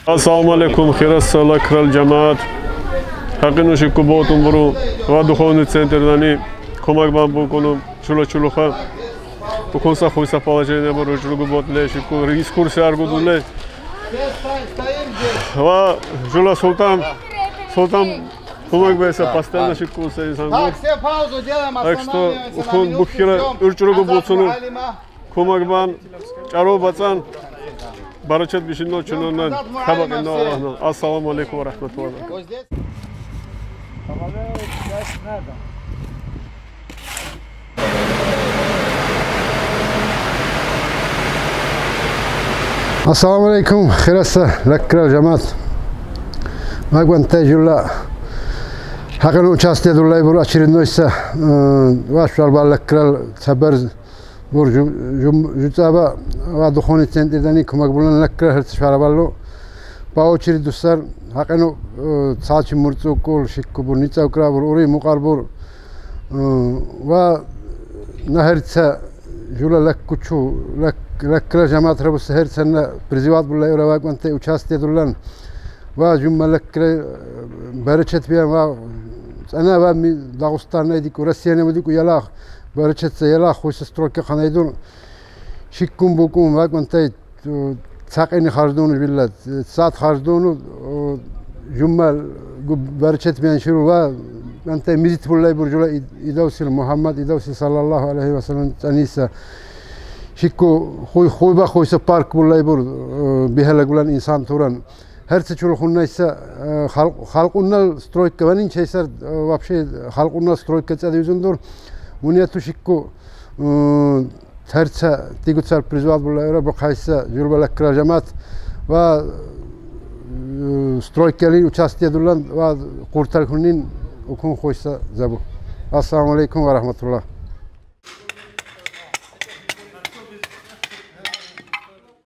Assalomu alaykum, xirassalar kral jamoat. Haqinushi kubotum buru va duhovniy centrdan ko'makban bo'lib, chula-chuluqa. Bu konsa xo'ysa положение bor, chulugu botle, shiku ekskursiya argudule. Va Jula Sultan ko'mak bersa постоянно shiku insan. Так, все паузу делаем, Так что останавливаемся bu xira urchulugu bo'lsin. Ko'makban charo batsan. Barachat bishino chunondan xabar inna Allohdan. Assalomu alaykum va rahmatulloh. Вот здесь. Assalamu alaikum, xirassa, lakra jamat. Magwan tajula. Hakan участие дулай бур очереднойса ваш албал лакра сабар бур жутаба ва духони центрдани кумак булан лакра херц шарабалло ба очередь дустар хакану саачи мурцукул шикку бур ница укра бур ури муқар бур ва нахерца жула лаккучу лакра жамаат рабус херцана призыват булай уравакванте участие дулан ва жумма лакра барачат биан ва أنا بامي داغستان هذيك وروسيا هذيك يلا برشة يلا خوش ستروك خنايدون شيكم بوكم واق أنت ساقيني خارجون بالله ساعات خارجون جمال برشة بين شروع أنت ميزت بالله برجولا إدوسي محمد إدوسي صلى الله عليه وسلم أنيسا شيكو خوي بخوي سبارك بالله بر بهالجولان إنسان توران هر چه خونه ایسا خالقونا سترویک کنین چه ایسا واقعی خالقونا سترویک کجا دیوزندور منیاتو شکو هر چه تیگو چهار پریزواد بوده را بخایسا جوربال اکراجمات و سترویک کلی участие دولان و قرطر کنین اکون خویسا زبو. السلام علیکم و رحمت الله.